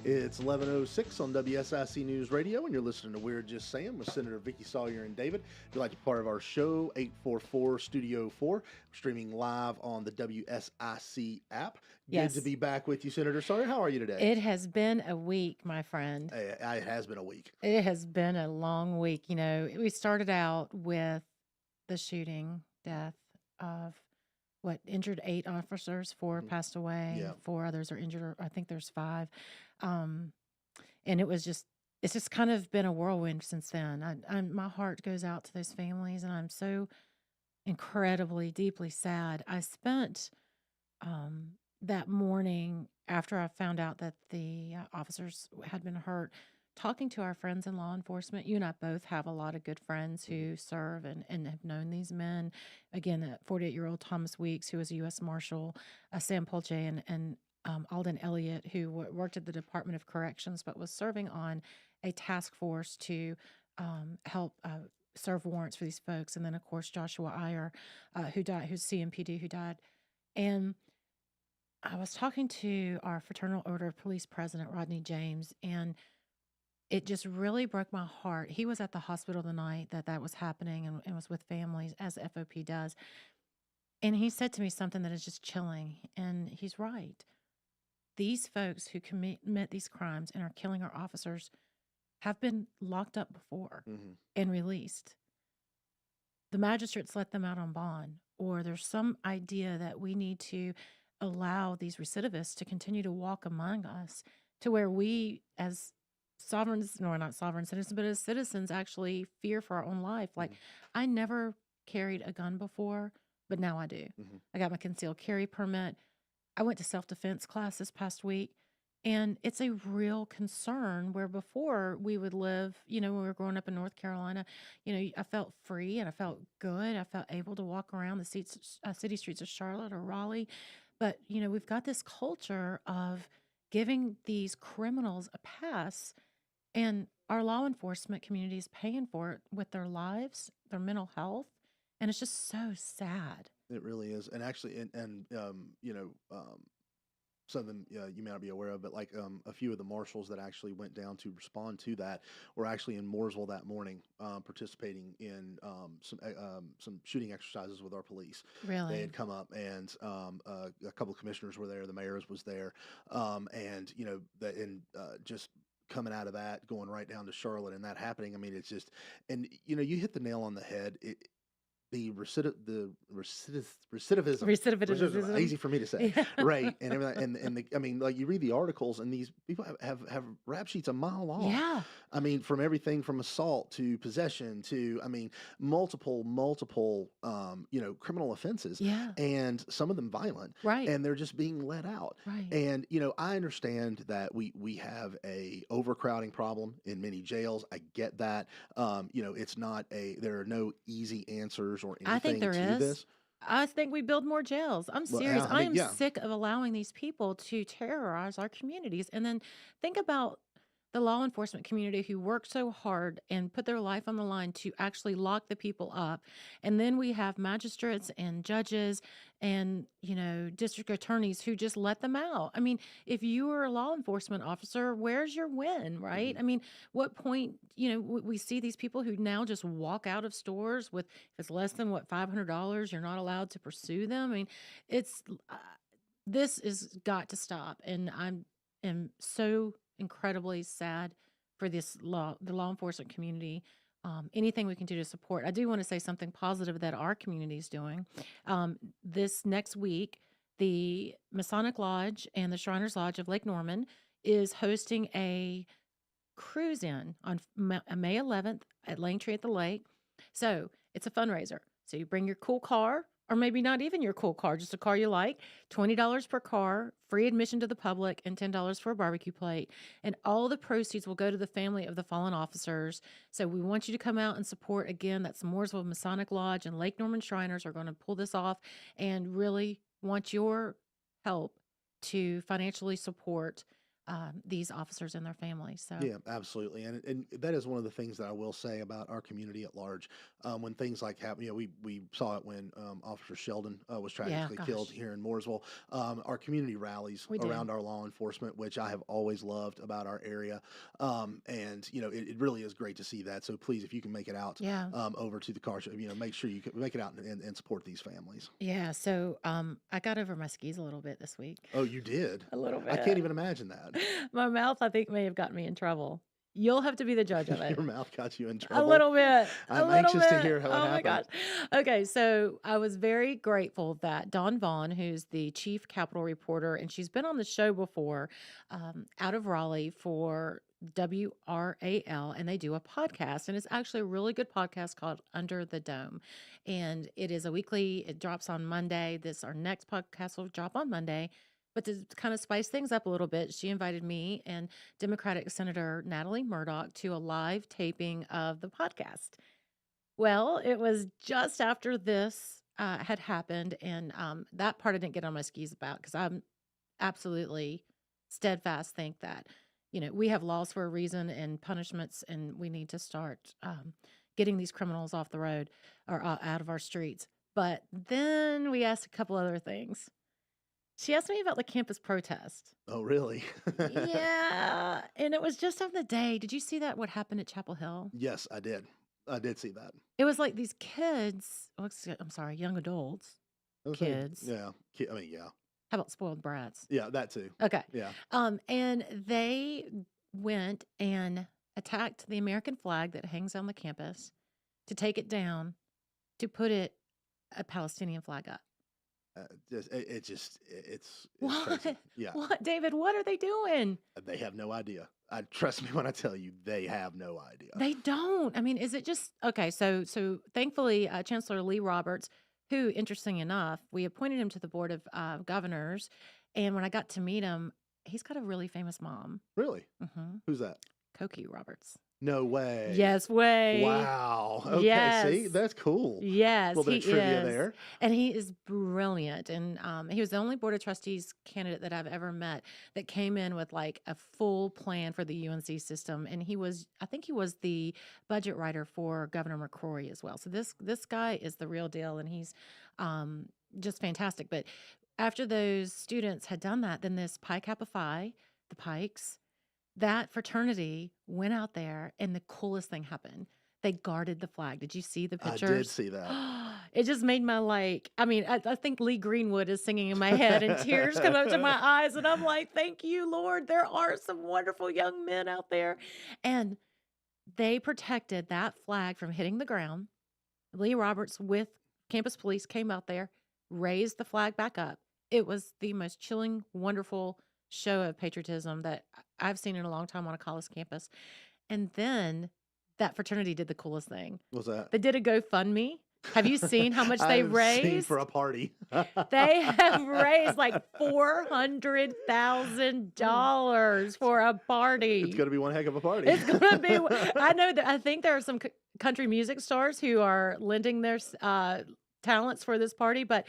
It's 11:06 on WSIC News Radio, and you're listening to We're Just Saying with Senator Vicky Sawyer and David. If you'd like to be part of our show, 844 Studio 4, streaming live on the WSIC app. Good to Yes. be back with you, Senator Sawyer. How are you today? It has been a week, my friend. It has been a week. It has been a long week. We started out with the shooting death of injured 8 officers, 4 Mhm. passed away, Yeah. 4 others are injured, or I think there's 5. Um, and it's just kind of been a whirlwind since then. My heart goes out to those families, and I'm so incredibly, deeply sad. I spent that morning after I found out that the officers had been hurt, talking to our friends in law enforcement. You and I both have a lot of good friends Mhm. who serve and have known these men. Again, that 48-year-old Thomas Weeks, who was a U.S. Marshal, Sam Polche, and Alden Elliott, who worked at the Department of Corrections but was serving on a task force to help serve warrants for these folks. And then, of course, Joshua Iyer, who died, who's CMPD, who died. And I was talking to our Fraternal Order of Police president, Rodney James, and it just really broke my heart. He was at the hospital the night that was happening and was with families, as FOP does. And he said to me something that is just chilling. And he's right. These folks who commit these crimes and are killing our officers have been locked up before Mhm. and released. The magistrates let them out on bond, or there's some idea that we need to allow these recidivists to continue to walk among us to where we, as sovereigns, no, we're not sovereign citizens, but as citizens, actually fear for our own life. Like, Mhm. I never carried a gun before, but now I do. Mhm. I got my concealed carry permit. I went to self-defense class this past week, and it's a real concern where before we would live, when we were growing up in North Carolina, I felt free and I felt good. I felt able to walk around the city streets of Charlotte or Raleigh. But, we've got this culture of giving these criminals a pass, and our law enforcement community is paying for it with their lives, their mental health. And it's just so sad. It really is. And actually, something you may not be aware of, but a few of the marshals that actually went down to respond to that were actually in Mooresville that morning, participating in some shooting exercises with our police. They had Really. come up, and a couple of commissioners were there. The mayor's was there, and just coming out of that, going right down to Charlotte, and that happening. I mean, it's just, and you hit the nail on the head. Recidivism, Recidivism. easy for me to say, Yeah. right? And everything, I mean, like you read the articles, and these people have rap sheets a mile long. Yeah. I mean, from everything from assault to possession to, I mean, multiple, criminal offenses, Yeah. and some of them violent, Right. and they're just being let out. Right. And I understand that we have a overcrowding problem in many jails. I get that. It's not there are no easy answers or I think anything there to is. this. I think we build more jails. I'm Well, serious. yeah, I I mean, am yeah. sick of allowing these people to terrorize our communities. And then think about the law enforcement community who worked so hard and put their life on the line to actually lock the people up. And then we have magistrates and judges and, district attorneys who just let them out. I mean, if you are a law enforcement officer, where's your win, right? Mhm. I mean, what point, we see these people who now just walk out of stores with, if it's less than $500, you're not allowed to pursue them. I mean, it's, this is got to stop. And am so incredibly sad for the law enforcement community. Anything we can do to support. I do want to say something positive that our community is doing. This next week, the Masonic Lodge and the Shriners Lodge of Lake Norman is hosting a cruise in on May 11th at Langtree at the Lake. So it's a fundraiser. So you bring your cool car, or maybe not even your cool car, just a car you like, $20 per car, free admission to the public, and $10 for a barbecue plate. And all the proceeds will go to the family of the fallen officers. So we want you to come out and support. Again, that's Mooresville Masonic Lodge and Lake Norman Shriners are going to pull this off and really want your help to financially support these officers and their families. So Yeah, absolutely, and that is one of the things that I will say about our community at large. When things like happen, we saw it when Officer Sheldon was yeah, tragically killed gosh, here in Mooresville. Our community rallies we do. around our law enforcement, which I have always loved about our area, and it really is great to see that. So please, if you can make it out Yeah. over to the car show, make sure you can make it out and support these families. Yeah. So I got over my skis a little bit this week. Oh, you did? A little I can't bit. even imagine that. My mouth, I think, may have gotten me in trouble. You'll have to be the judge of it. Your mouth got you in A trouble. little bit. A I'm little anxious to bit. hear how it Oh my gosh. happened. Okay, so I was very grateful that Dawn Vaughn, who's the chief Capitol reporter, and she's been on the show before, out of Raleigh for WRAL, and they do a podcast, and it's actually a really good podcast called Under the Dome, and it is a weekly. It drops on Monday. Our next podcast will drop on Monday. But to kind of spice things up a little bit, she invited me and Democratic Senator Natalie Murdoch to a live taping of the podcast. Well, it was just after this had happened, and that part I didn't get on my skis about because I'm absolutely steadfast think that we have laws for a reason and punishments, and we need to start getting these criminals off the road or out of our streets. But then we asked a couple other things. She asked me about the campus protest. Oh, really? Yeah, and it was just on the day. Did you see that? What happened at Chapel Hill? Yes, I did. I did see that. It was like these kids. I'm sorry, young adults, I was saying, kids. yeah. I mean, yeah. How about spoiled brats? Yeah, that too. Okay. Yeah. And they went and attacked the American flag that hangs on the campus to take it down, to put a Palestinian flag up. It's What? crazy. Yeah. What, David? What are they doing? They have no idea. Trust me when I tell you, they have no idea. They don't. I mean, is it just okay? So thankfully, Chancellor Lee Roberts, who, interesting enough, we appointed him to the board of governors, and when I got to meet him, he's got a really famous mom. Really? Mm-hmm. Who's that? Cokie Roberts. No way. Yes, way. Wow. Okay. Yes. See, that's cool. Yes, A little bit of trivia is. there. And he is brilliant. And he was the only board of trustees candidate that I've ever met that came in with like a full plan for the UNC system. And I think he was the budget writer for Governor McCrory as well. So this guy is the real deal, and he's just fantastic. But after those students had done that, then this Pi Kappa Phi, the Pikes, that fraternity went out there, and the coolest thing happened. They guarded the flag. Did you see the I did pictures? see that. It just made I think Lee Greenwood is singing in my head, and tears come up to my eyes, and I'm like, thank you, Lord. There are some wonderful young men out there. And they protected that flag from hitting the ground. Lee Roberts with campus police came out there, raised the flag back up. It was the most chilling, wonderful show of patriotism that I've seen in a long time on a college campus. And then that fraternity did the coolest thing. What's that? They did a GoFundMe. Have you seen how much they I've seen raised? for a party. They have raised like $400,000 for a party. It's going to be one heck of a party. It's gonna be. I think there are some country music stars who are lending their talents for this party, but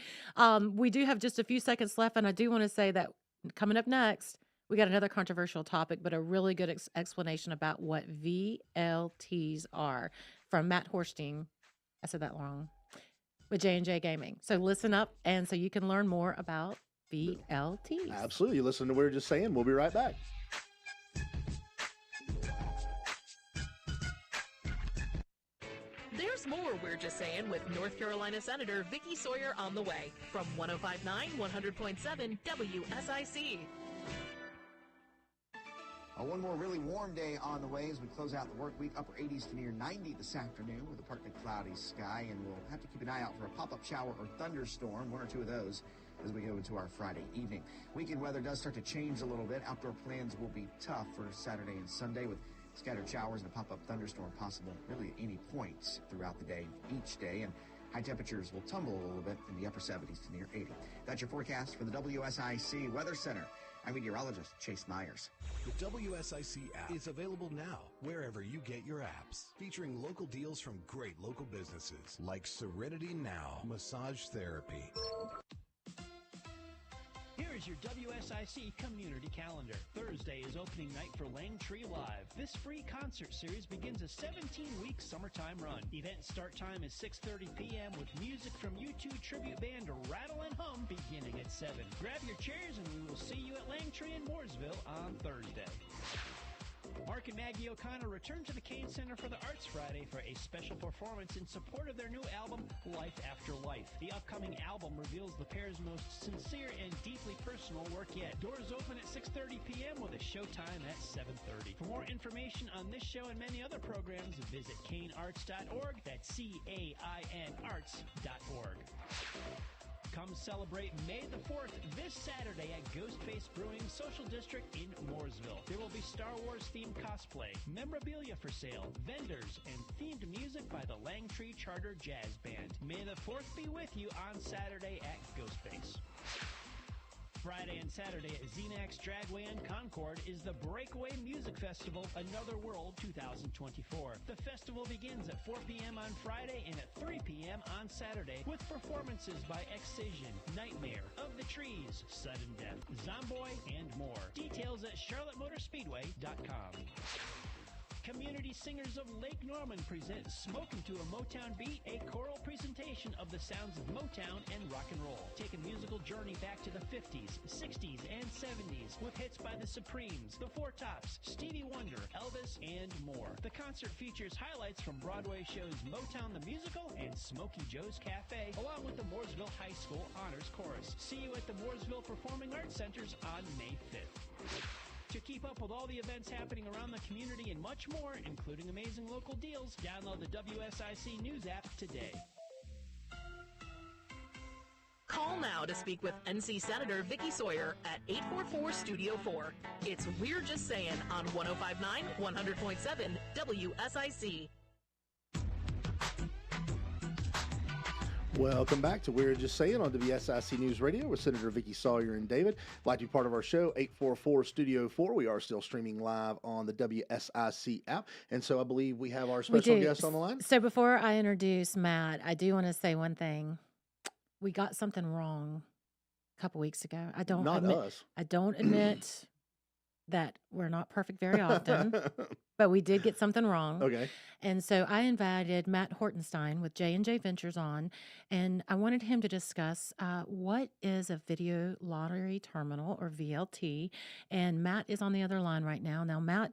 we do have just a few seconds left, and I do want to say that coming up next, we got another controversial topic, but a really good explanation about what VLTs are from Matt Hortenstine. I said that wrong. With J&J Gaming. So listen up, and so you can learn more about VLTs. Absolutely. Listen to We're Just Saying. We'll be right back. There's more We're Just Saying with North Carolina Senator Vicki Sawyer on the way from 105.9, 100.7 WSIC. One more really warm day on the way as we close out the work week. Upper 80s to near 90 this afternoon with a partly cloudy sky, and we'll have to keep an eye out for a pop-up shower or thunderstorm, one or two of those, as we go into our Friday evening. Weekend weather does start to change a little bit. Outdoor plans will be tough for Saturday and Sunday with scattered showers and a pop-up thunderstorm possible really at any point throughout the day, each day, and high temperatures will tumble a little bit in the upper 70s to near 80. That's your forecast for the WSIC Weather Center. I'm meteorologist Chase Myers. The WSIC app is available now wherever you get your apps, featuring local deals from great local businesses like Serenity Now Massage Therapy. Here Here's your WSIC community calendar. Thursday is opening night for Langtree Live. This free concert series begins a 17-week summertime run. Event start time is 6:30 p.m. with music from U2 tribute band Rattle and Hum beginning at 7. Grab your chairs and we will see you at Langtree in Mooresville on Thursday. Mark and Maggie O'Connor return to the Kane Center for the Arts Friday for a special performance in support of their new album, Life After Life. The upcoming album reveals the pair's most sincere and deeply personal work yet. Doors open at 6:30 p.m. with a showtime at 7:30. For more information on this show and many other programs, visit canearts.org. That's CAIN arts.org. Come celebrate May the 4th this Saturday at Ghostface Brewing Social District in Mooresville. There will be Star Wars-themed cosplay, memorabilia for sale, vendors, and themed music by the Langtree Charter Jazz Band. May the 4th be with you on Saturday at Ghostface. Friday and Saturday at Xenax Dragway and Concord is the Breakaway Music Festival Another World 2024. The festival begins at 4 p.m. on Friday and at 3 p.m. on Saturday with performances by Excision, Nightmare, Of the Trees, Sudden Death, Zomboy, and more. Details at charlottemotorspeedway.com. Community Singers of Lake Norman present Smokin' to a Motown Beat, a choral presentation of the sounds of Motown and rock and roll. Take a musical journey back to the 50s, 60s, and 70s with hits by the Supremes, the Four Tops, Stevie Wonder, Elvis, and more. The concert features highlights from Broadway shows Motown the Musical and Smokey Joe's Cafe, along with the Mooresville High School Honors Chorus. See you at the Mooresville Performing Arts Centers on May 5th. To keep up with all the events happening around the community and much more, including amazing local deals, download the WSIC News app today. Call now to speak with NC Senator Vicky Sawyer at 844-STUDIO-4. It's We're Just Saying on 105.9, 100.7 WSIC. Welcome back to We're Just Saying on WSIC News Radio with Senator Vicky Sawyer and David. If you'd like to be part of our show, 844-STUDIO-4. We are still streaming live on the WSIC app. And so I believe we have our special guest on the line. So before I introduce Matt, I do want to say one thing. We got something wrong a couple weeks ago. I don't admit that we're not perfect very often, but we did get something wrong. Okay. And so I invited Matt Hortenstine with J&J Ventures on, and I wanted him to discuss what is a video lottery terminal, or VLT. And Matt is on the other line right now. Now, Matt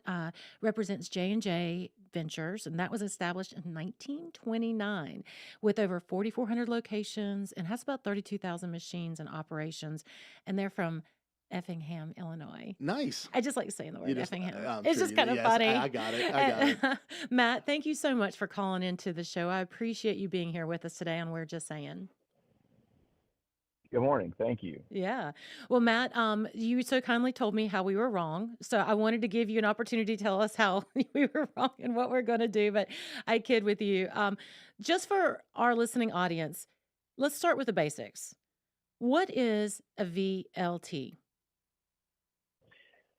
represents J&J Ventures, and that was established in 1929 with over 4,400 locations and has about 32,000 machines in operations. And they're from Effingham, Illinois. Nice. I just like saying the word Effingham. sure It's just kind of funny. I got it. Matt, thank you so much for calling into the show. I appreciate you being here with us today on We're Just Saying. Good morning. Thank you. Yeah. Well, Matt, you so kindly told me how we were wrong. So I wanted to give you an opportunity to tell us how we were wrong and what we're going to do. But I kid with you. Just for our listening audience, let's start with the basics. What is a VLT?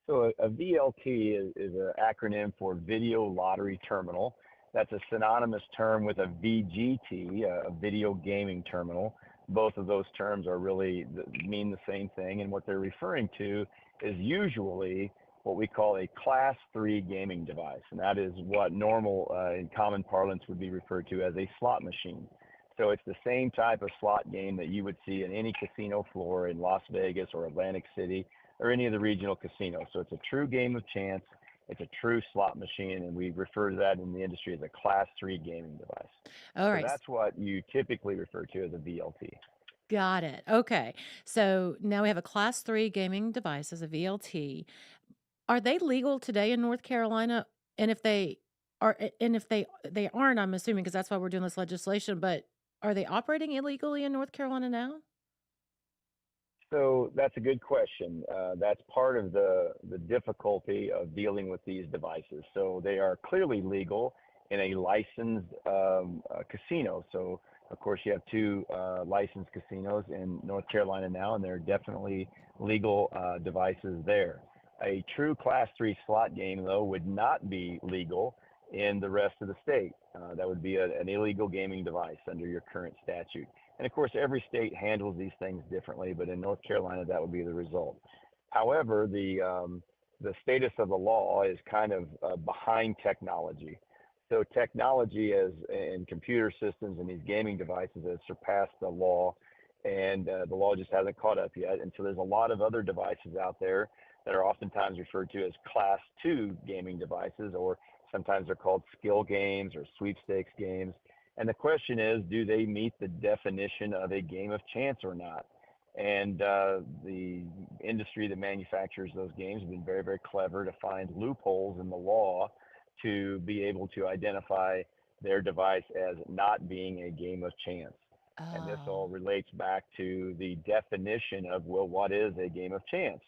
So a VLT is an acronym for Video Lottery Terminal. That's a synonymous term with a VGT, a video gaming terminal. Both of those terms are really mean the same thing, and what they're referring to is usually what we call a Class 3 gaming device, and that is what normal in common parlance would be referred to as a slot machine. So it's the same type of slot game that you would see in any casino floor in Las Vegas or Atlantic City or any of the regional casinos. So it's a true game of chance. It's a true slot machine, and we refer to that in the industry as a Class 3 gaming device. All right. So that's what you typically refer to as a VLT. Got it. Okay. So now we have a Class 3 gaming device as a VLT. Are they legal today in North Carolina? And if they are, and if they aren't, I'm assuming, because that's why we're doing this legislation, but are they operating illegally in North Carolina now? So that's a good question. That's part of the difficulty of dealing with these devices. So they are clearly legal in a licensed casino. So of course you have two licensed casinos in North Carolina now, and there are definitely legal devices there. A true Class 3 slot game, though, would not be legal in the rest of the state. That would be an illegal gaming device under your current statute. And of course, every state handles these things differently, but in North Carolina, that would be the result. However, the status of the law is kind of behind technology. So technology as in computer systems and these gaming devices has surpassed the law, and the law just hasn't caught up yet. And so there's a lot of other devices out there that are oftentimes referred to as class two gaming devices, or sometimes they're called skill games or sweepstakes games. And the question is, do they meet the definition of a game of chance or not? And the industry that manufactures those games have been very, very clever to find loopholes in the law to be able to identify their device as not being a game of chance. And this Oh. all relates back to the definition of, well, what is a game of chance?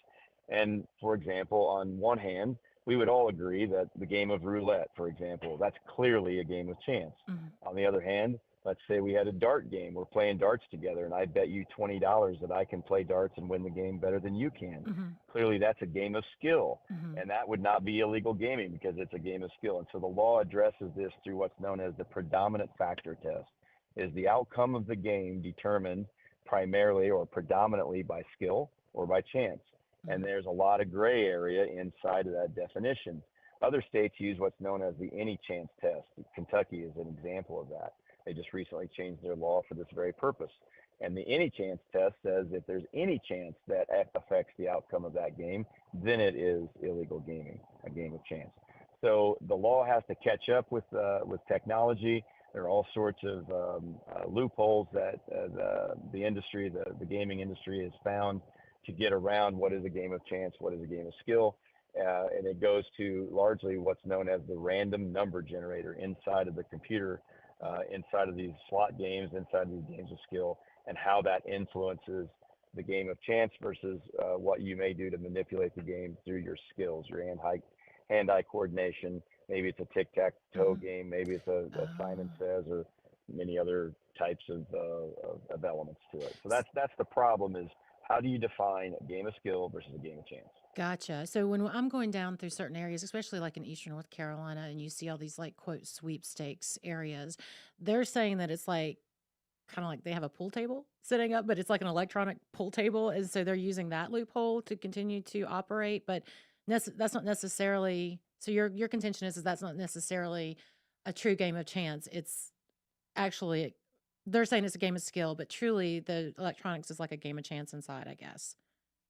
And for example, on one hand, we would all agree that the game of roulette, for example, that's clearly a game of chance. Mhm. On the other hand, let's say we had a dart game. We're playing darts together, and I bet you $20 that I can play darts and win the game better than you can. Mhm. Clearly, that's a game of skill, Mhm. and that would not be illegal gaming because it's a game of skill. And so the law addresses this through what's known as the predominant factor test. Is the outcome of the game determined primarily or predominantly by skill or by chance? And Mhm. there's a lot of gray area inside of that definition. Other states use what's known as the any chance test. Kentucky is an example of that. They just recently changed their law for this very purpose. And the any chance test says if there's any chance that affects the outcome of that game, then it is illegal gaming, a game of chance. So the law has to catch up with technology. There are all sorts of loopholes that the industry, the gaming industry, has found to get around what is a game of chance, what is a game of skill. And it goes to largely what's known as the random number generator inside of the computer, inside of these slot games, inside of these games of skill, and how that influences the game of chance versus what you may do to manipulate the game through your skills, your hand-eye coordination. Maybe it's a tic-tac-toe Mhm. game. Maybe it's a Simon Oh. Says or many other types of elements to it. So S- that's the problem is how do you define a game of skill versus a game of chance? Gotcha. So when I'm going down through certain areas, especially like in Eastern North Carolina, and you see all these like quote sweepstakes areas, they're saying that it's like kind of like they have a pool table sitting up, but it's like an electronic pool table. And so they're using that loophole to continue to operate. But that's not necessarily, so your contention is that's not necessarily a true game of chance. It's actually, they're saying it's a game of skill, but truly the electronics is like a game of chance inside, I guess.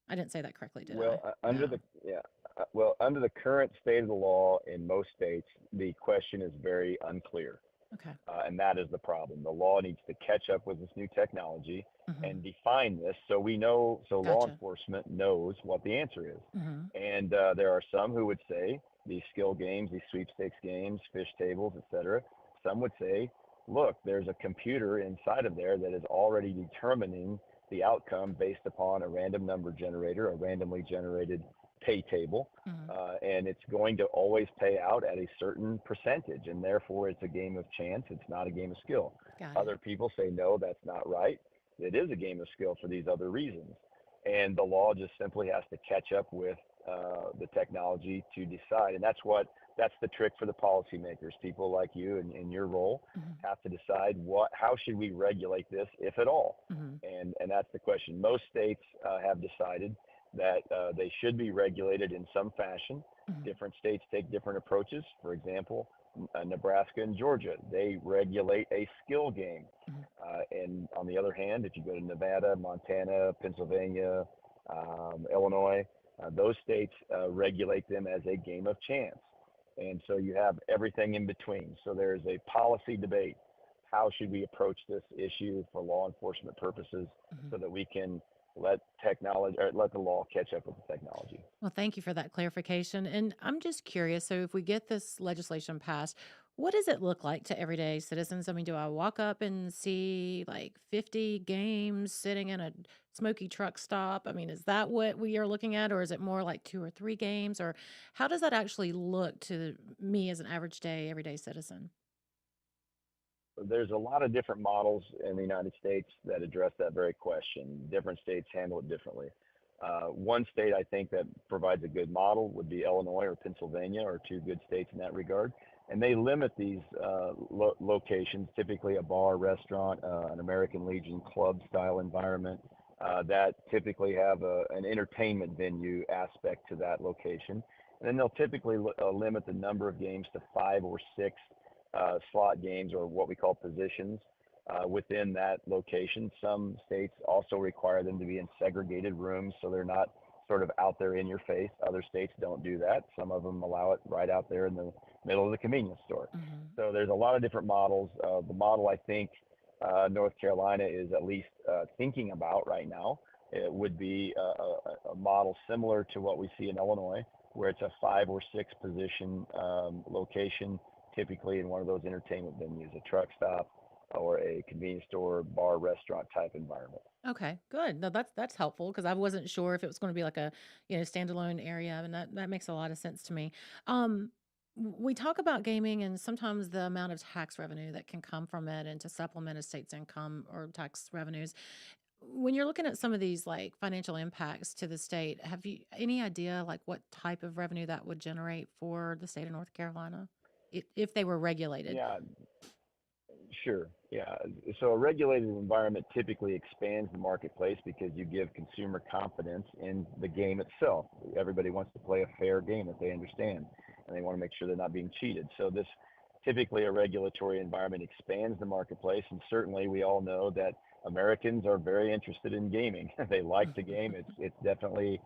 I didn't say that correctly, did Well, I? No. under the current state of the law in most states, the question is very unclear. Okay. And that is the problem. The law needs to catch up with this new technology Hmm. and define this so we know, so law Gotcha. enforcement knows what the answer is. Hmm. And there are some who would say these skill games, these sweepstakes games, fish tables, etc. Some would say, look, there's a computer inside of there that is already determining the outcome based upon a random number generator, a randomly generated pay table, Hmm. and it's going to always pay out at a certain percentage, and therefore it's a game of chance. It's not a game of skill. Got Other it. people say no, that's not right. It is a game of skill for these other reasons, and the law just simply has to catch up with the technology to decide, and that's the trick for the policymakers. People like you and in your role Hmm. have to decide how should we regulate this, if at all, Hmm. and that's the question. Most states have decided that they should be regulated in some fashion. Hmm. Different states take different approaches. For example, Nebraska and Georgia, they regulate a skill game. Hmm. And on the other hand, if you go to Nevada, Montana, Pennsylvania, Illinois, those states regulate them as a game of chance. And so you have everything in between. So there's a policy debate. How should we approach this issue for law enforcement purposes Hmm. so that we can let technology or let the law catch up with the technology? Well, thank you for that clarification. And I'm just curious. So, if we get this legislation passed, what does it look like to everyday citizens? I mean, do I walk up and see like 50 games sitting in a smoky truck stop? I mean, is that what we are looking at? Or is it more like two or three games? Or how does that actually look to me as an average day, everyday citizen? There's a lot of different models in the United States that address that very question. Different states handle it differently. One state I think that provides a good model would be Illinois or Pennsylvania, or two good states in that regard. and they limit these locations, typically a bar, restaurant, an American Legion club style environment that typically have an entertainment venue aspect to that location. And then they'll typically limit the number of games to 5 or 6 slot games, or what we call positions, within that location. Some states also require them to be in segregated rooms, so they're not sort of out there in your face. Other states don't do that. Some of them allow it right out there in the middle of the convenience store. So there's a lot of different models. The model I think North Carolina is at least thinking about right now, it would be a model similar to what we see in Illinois, where it's a 5 or 6 position location, typically in one of those entertainment venues, a truck stop or a convenience store, bar, restaurant type environment. Okay, good. No, that's helpful because I wasn't sure if it was going to be like a standalone area, and that makes a lot of sense to me. We talk about gaming and sometimes the amount of tax revenue that can come from it, and to supplement a state's income or tax revenues. When you're looking at some of these like financial impacts to the state, have you any idea like what type of revenue that would generate for the state of North Carolina if they were regulated? Yeah, sure. Yeah. So a regulated environment typically expands the marketplace because you give consumer confidence in the game itself. Everybody wants to play a fair game that they understand, and they want to make sure they're not being cheated. So this typically a regulatory environment expands the marketplace, and certainly we all know that Americans are very interested in gaming. They like the game. It's definitely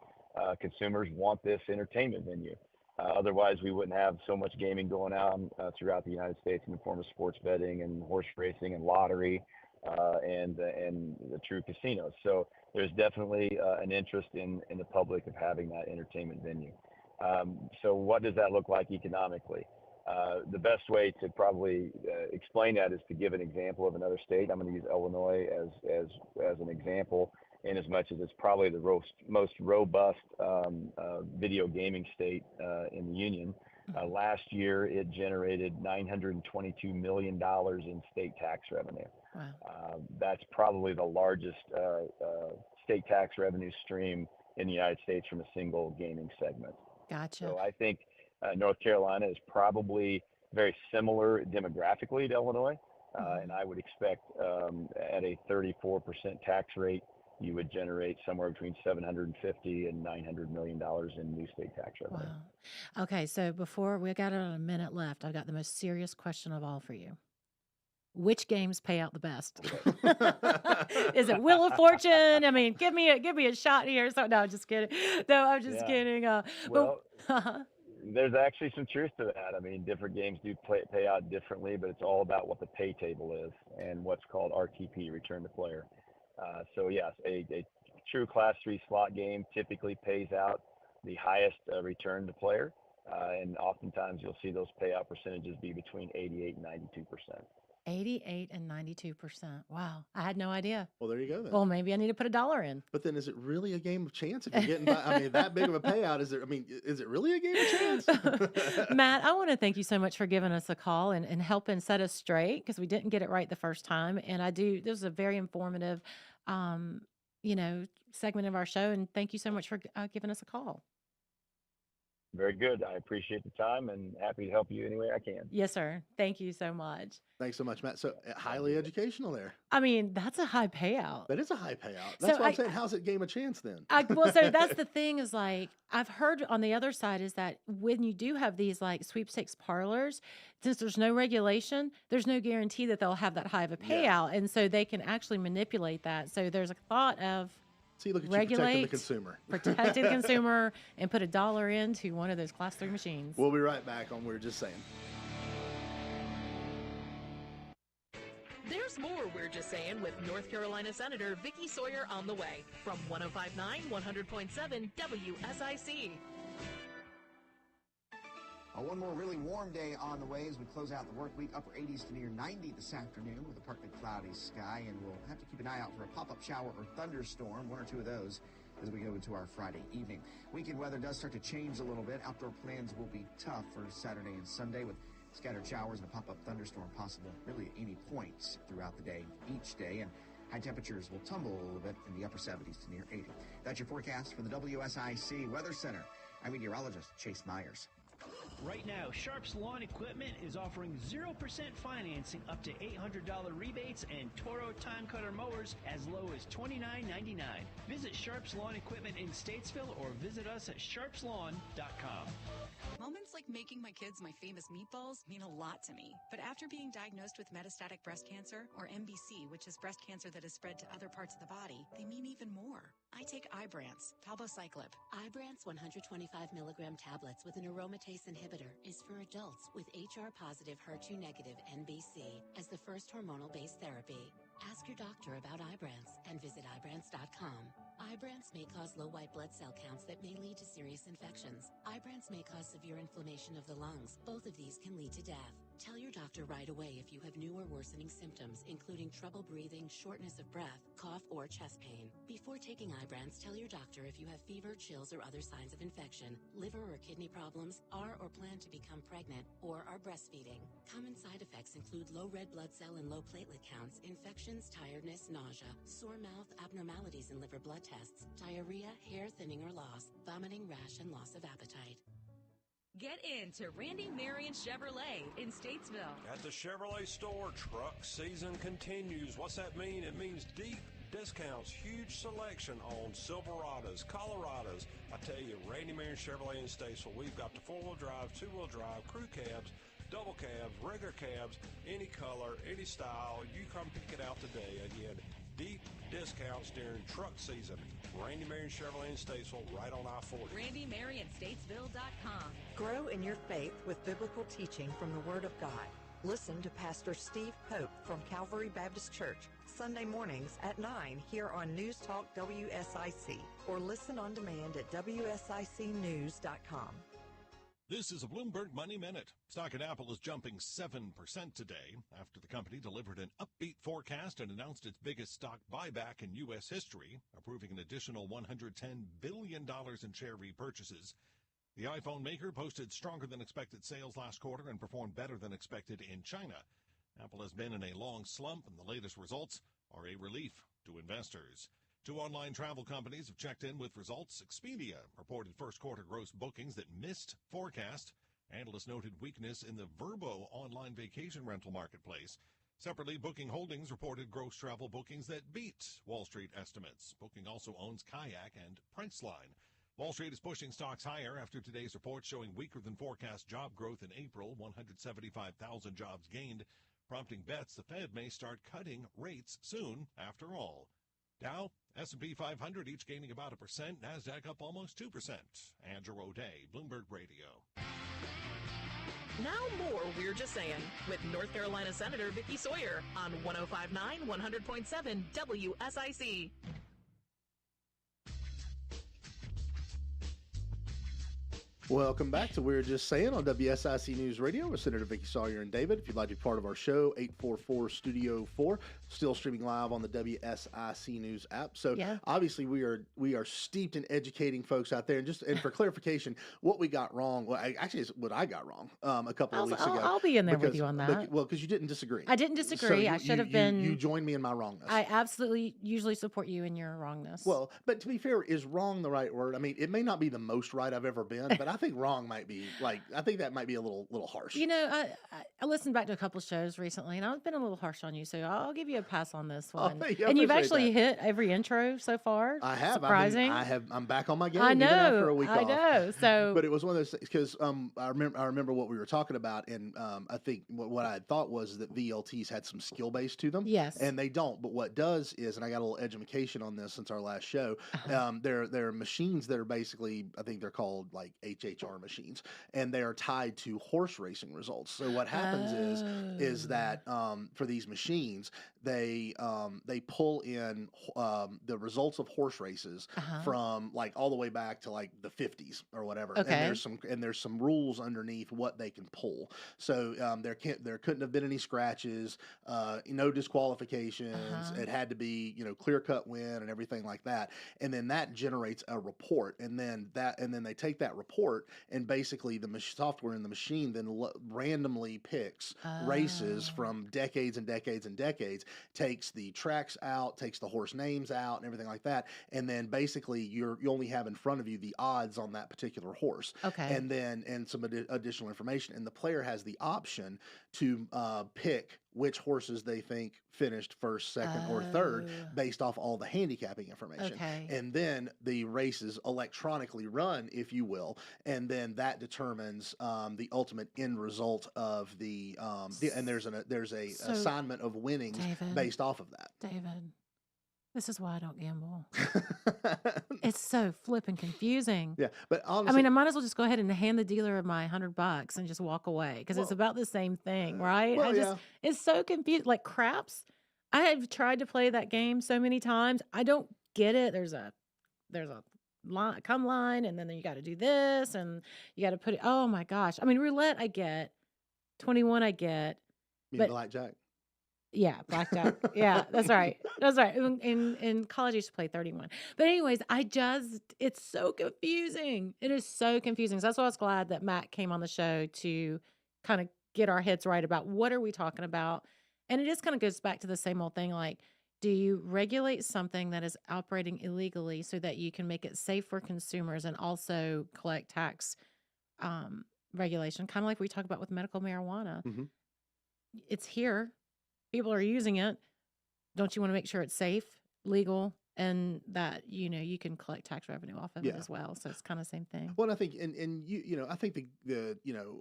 consumers want this entertainment venue. Otherwise, we wouldn't have so much gaming going on throughout the United States in the form of sports betting and horse racing and lottery and the true casinos. So there's definitely an interest in the public of having that entertainment venue. So what does that look like economically? The best way to probably explain that is to give an example of another state. I'm going to use Illinois as an example, in as much as it's probably the most robust video gaming state in the union. Last year, it generated $922 million in state tax revenue. Wow. That's probably the largest state tax revenue stream in the United States from a single gaming segment. Gotcha. So I think North Carolina is probably very similar demographically to Illinois, and I would expect at a 34% tax rate, you would generate somewhere between $750 and $900 million in new state tax revenue. Wow. Okay, so before we got a minute left, I've got the most serious question of all for you. Which games pay out the best? Is it Wheel of Fortune? I mean, give me a shot here. So no, just kidding. No, I'm just kidding. Well, there's actually some truth to that. I mean, different games do pay out differently, but it's all about what the pay table is and what's called RTP, return to player. So yes, a true Class 3 slot game typically pays out the highest return to player, and oftentimes you'll see those payout percentages be between 88 and 92%. 88 and 92%. Wow, I had no idea. Well, there you go then. Well, maybe I need to put $1 in. But then, is it really a game of chance if you're getting by? I mean, that big of a payout? Is it really a game of chance? Matt, I want to thank you so much for giving us a call and helping set us straight because we didn't get it right the first time. And this was a very informative, segment of our show. And thank you so much for giving us a call. Very good. I appreciate the time and happy to help you any way I can. Yes, sir. Thank you so much. Thanks so much, Matt. So highly educational there. I mean, that's a high payout. That is a high payout. That's why I'm saying, how's it game of chance then? So that's the thing is like, I've heard on the other side is that when you do have these like sweepstakes parlors, since there's no regulation, there's no guarantee that they'll have that high of a payout. Yeah. And so they can actually manipulate that. So there's a thought of, see, look at you protecting the consumer. Protecting the consumer and put $1 into one of those Class 3 machines. We'll be right back on We're Just Saying. There's more We're Just Saying with North Carolina Senator Vicky Sawyer on the way from 105.9, 100.7 WSIC. One more really warm day on the way as we close out the work week. Upper 80s to near 90 this afternoon with a partly cloudy sky, and we'll have to keep an eye out for a pop-up shower or thunderstorm, one or two of those, as we go into our Friday evening. Weekend weather does start to change a little bit. Outdoor plans will be tough for Saturday and Sunday with scattered showers and a pop-up thunderstorm possible really at any point throughout the day, each day, and high temperatures will tumble a little bit in the upper 70s to near 80. That's your forecast from the WSIC Weather Center. I'm meteorologist Chase Myers. Right now, Sharps Lawn Equipment is offering 0% financing up to $800 rebates and Toro time cutter mowers as low as $29.99. Visit Sharps Lawn Equipment in Statesville or visit us at sharpslawn.com. Moments like making my kids my famous meatballs mean a lot to me. But after being diagnosed with metastatic breast cancer, or MBC, which is breast cancer that is spread to other parts of the body, they mean even more. I take Ibrance, palbociclib. Ibrance 125 milligram tablets with an aromatase inhibitor is for adults with HR-positive, HER2-negative MBC as the first hormonal-based therapy. Ask your doctor about Ibrance and visit Ibrance.com. Ibrance may cause low white blood cell counts that may lead to serious infections. Ibrance may cause severe inflammation of the lungs. Both of these can lead to death. Tell your doctor right away if you have new or worsening symptoms, including trouble breathing, shortness of breath, cough, or chest pain. Before taking Ibrance, tell your doctor if you have fever, chills, or other signs of infection, liver or kidney problems, are or plan to become pregnant, or are breastfeeding. Common side effects include low red blood cell and low platelet counts, infections, tiredness, nausea, sore mouth, abnormalities in liver blood tests, diarrhea, hair thinning or loss, vomiting, rash, and loss of appetite. Get into Randy Marion Chevrolet in Statesville. At the Chevrolet store, truck season continues. What's that mean? It means deep discounts, huge selection on Silverados, Colorados. I tell you, Randy Marion Chevrolet in Statesville, we've got the four-wheel drive, two-wheel drive, crew cabs, double cabs, regular cabs, any color, any style. You come pick it out today. Again, deep discounts during truck season. Randy Marion Chevrolet in Statesville, right on I-40. RandyMarionStatesville.com. Grow in your faith with biblical teaching from the Word of God. Listen to Pastor Steve Pope from Calvary Baptist Church, Sunday mornings at 9 here on News Talk WSIC, or listen on demand at WSICnews.com. This is a Bloomberg Money Minute. Stock at Apple is jumping 7% today after the company delivered an upbeat forecast and announced its biggest stock buyback in U.S. history, approving an additional $110 billion in share repurchases. The iPhone maker posted stronger than expected sales last quarter and performed better than expected in China. Apple has been in a long slump, and the latest results are a relief to investors. Two online travel companies have checked in with results. Expedia reported first quarter gross bookings that missed forecast. Analysts noted weakness in the Vrbo online vacation rental marketplace. Separately, Booking Holdings reported gross travel bookings that beat Wall Street estimates. Booking also owns Kayak and Priceline. Wall Street is pushing stocks higher after today's report showing weaker than forecast job growth in April, 175,000 jobs gained, prompting bets the Fed may start cutting rates soon after all. Dow, S&P 500 each gaining about 1%, NASDAQ up almost 2%. Andrew O'Day, Bloomberg Radio. Now more We're Just Saying with North Carolina Senator Vicky Sawyer on 105.9, 100.7 WSIC. Welcome back to We're Just Saying on WSIC News Radio with Senator Vicky Sawyer and David. If you'd like to be part of our show, 844-STUDIO-4, still streaming live on the WSIC News app. So obviously we are steeped in educating folks out there. And for clarification, what we got wrong, actually it's what I got wrong a couple of weeks ago. I'll be in there with you on that. Because you didn't disagree. I didn't disagree. So I should have been. You joined me in my wrongness. I absolutely usually support you in your wrongness. Well, but to be fair, is wrong the right word? I mean, it may not be the most right I've ever been, but I think wrong might be I think that might be a little harsh. You know, I listened back to a couple of shows recently, and I've been a little harsh on you, so I'll give you a pass on this one. And you've actually hit every intro so far. I have. Surprising. I'm back on my game. I know. Even after a week I off. know. So, but it was one of those things because I remember what we were talking about, and I think what I had thought was that VLTs had some skill base to them. Yes. And they don't. But what does is, and I got a little education on this since our last show. They're machines that are basically, I think they're called like HHR machines, and they are tied to horse racing results. So what happens is that for these machines, they pull in the results of horse races from like all the way back to like the 50s or whatever. Okay. And there's some rules underneath what they can pull. So there couldn't have been any scratches, no disqualifications. It had to be clear cut win and everything like that. And then that generates a report, and then they take that report, and basically the software in the machine then randomly picks races from decades and decades and decades, takes the tracks out, takes the horse names out, and everything like that. And then basically you only have in front of you the odds on that particular horse, Okay. and some additional information. And the player has the option to pick which horses they think finished first, second, or third based off all the handicapping information. Okay. And then the race is electronically run, if you will, and then that determines the ultimate end result of and there's a So, assignment of winnings David, based off of that. David, this is why I don't gamble. It's so flippin' confusing. Yeah, but I honestly, mean, I might as well just go ahead and hand the dealer my $100 and just walk away because it's well, about the same thing, right? well, yeah. It's so confused. Like craps, I have tried to play that game so many times. I don't get it. There's a line, come line, and then you got to do this, and you got to put it. Oh my gosh! I mean, roulette, I get. 21, I get. You mean But blackjack? yeah, blackjack. Yeah, that's right. That's right. In college, I used to play 31. But anyways, it's so confusing. It is so confusing. So that's why I was glad that Matt came on the show to kind of get our heads right about what are we talking about. And it just kind of goes back to the same old thing. Like, do you regulate something that is operating illegally so that you can make it safe for consumers and also collect tax regulation? Kind of like we talk about with medical marijuana. Mm-hmm. It's here. People are using it. Don't you want to make sure it's safe, legal, and that you can collect tax revenue off of it as well? So it's kind of the same thing. Well, I think, and I think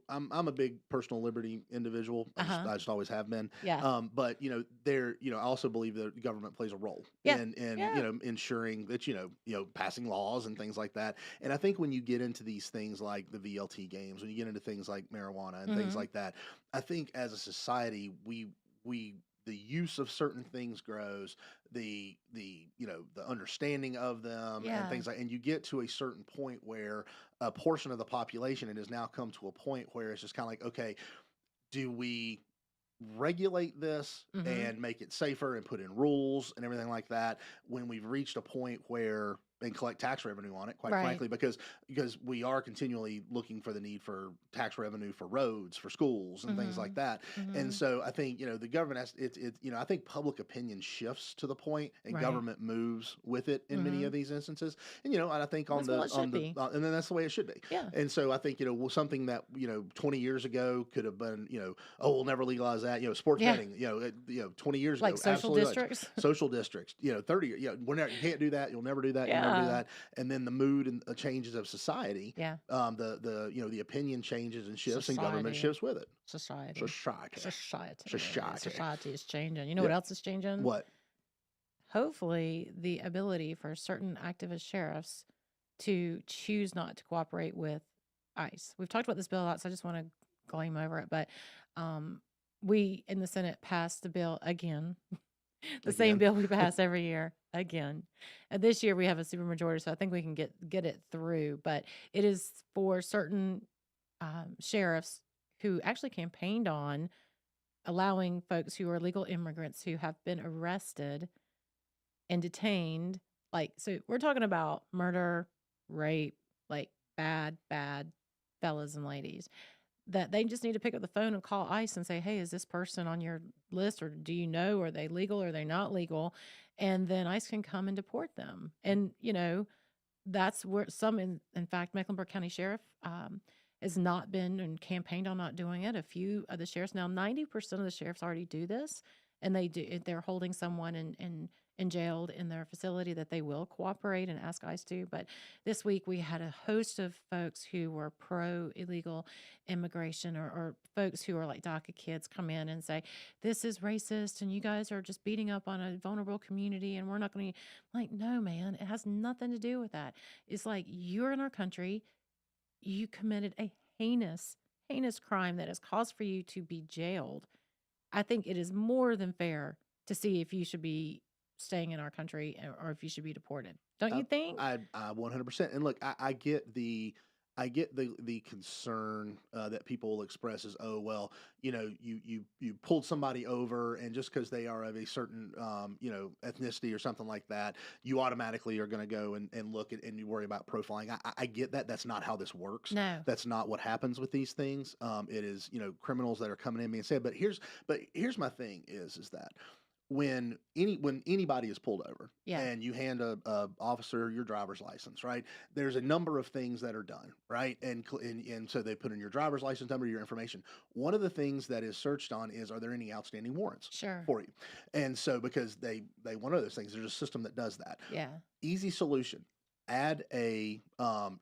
I'm a big personal liberty individual. I just always have been. Yeah. But I also believe that the government plays a role in ensuring that passing laws and things like that. And I think when you get into these things like the VLT games, when you get into things like marijuana and things like that, I think as a society the use of certain things grows, the understanding of them and things like, and you get to a certain point where a portion of the population, it has now come to a point where it's just kind of like, okay, do we regulate this and make it safer and put in rules and everything like that when we've reached a point where and collect tax revenue on it, quite frankly, because we are continually looking for the need for tax revenue for roads, for schools, and things like that. And so I think the government has I think public opinion shifts to the point, and government moves with it in many of these instances. And and I think and then that's the way it should be. Yeah. And so I think something that 20 years ago could have been we'll never legalize that. Sports betting 20 years like ago, social absolutely districts. Social districts 30 we're never, you can't do that. You'll never do that. You'll never do that. And then the mood and changes of society. Yeah. The opinion changes and shifts, and government shifts with it. Society is changing. You know what else is changing? What? Hopefully, the ability for certain activist sheriffs to choose not to cooperate with ICE. We've talked about this bill a lot, so I just want to gleam over it. But we in the Senate passed the bill again. Same bill we pass every year again. This year we have a supermajority, so I think we can get it through. But it is for certain sheriffs who actually campaigned on allowing folks who are legal immigrants who have been arrested and detained. Like, so we're talking about murder, rape, like bad fellas and ladies, that they just need to pick up the phone and call ICE and say, hey, is this person on your list, or do you know, are they legal or are they not legal? And then ICE can come and deport them. And, that's where in fact, Mecklenburg County Sheriff has not been and campaigned on not doing it. A few of the sheriffs, now 90% of the sheriffs already do this, and they're holding someone and jailed in their facility that they will cooperate and ask ICE to. But this week we had a host of folks who were pro illegal immigration, or folks who are like DACA kids come in and say, this is racist and you guys are just beating up on a vulnerable community and we're not going to. Like, no, man, it has nothing to do with that. It's like, you're in our country, you committed a heinous crime that has caused for you to be jailed. I think it is more than fair to see if you should be staying in our country or if you should be deported. Don't you think? I 100%. And look, I get the concern that people will express as, oh, well, you pulled somebody over, and just because they are of a certain ethnicity or something like that, you automatically are going to go and look at and you worry about profiling. I get that. That's not how this works. No, that's not what happens with these things. It is criminals that are coming in being said. But here's my thing is that when anybody is pulled over Yeah. and you hand a officer your driver's license, right? There's a number of things that are done, right? And so they put in your driver's license number, your information. One of the things that is searched on is, are there any outstanding warrants Sure. for you? And so because they one of those things, there's a system that does that. Yeah. Easy solution. Add a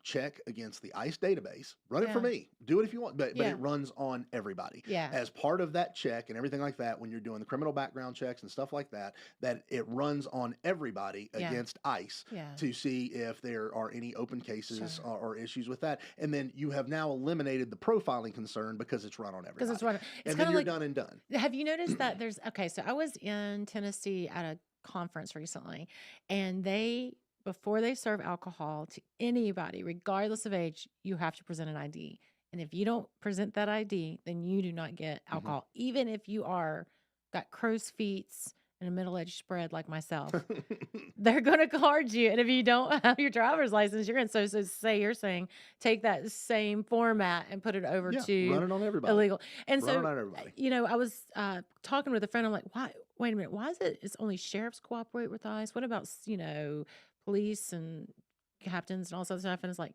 check against the ICE database. Run it for Yeah. me. Do it if you want, but Yeah. it runs on everybody. Yeah. As part of that check and everything like that, when you're doing the criminal background checks and stuff like that, that it runs on everybody Yeah. against ICE Yeah. to see if there are any open cases Sure. or issues with that. And then you have now eliminated the profiling concern because it's run on everybody. Because it's running. It's And kind then of you're like, done and done. have you noticed that there's, okay, so I was in Tennessee at a conference recently, and before they serve alcohol to anybody, regardless of age, you have to present an ID. And if you don't present that ID, then you do not get alcohol, even if you got crow's feet and a middle-aged spread like myself. They're going to card you. And if you don't have your driver's license, you're in. So say you're saying, take that same format and put it over Yeah, to run it on everybody. illegal. And Run it so, on everybody. I was talking with a friend. I'm like, why? Wait a minute. Why is it's only sheriffs cooperate with ICE? What about, police and captains and all sorts of stuff? And it's like,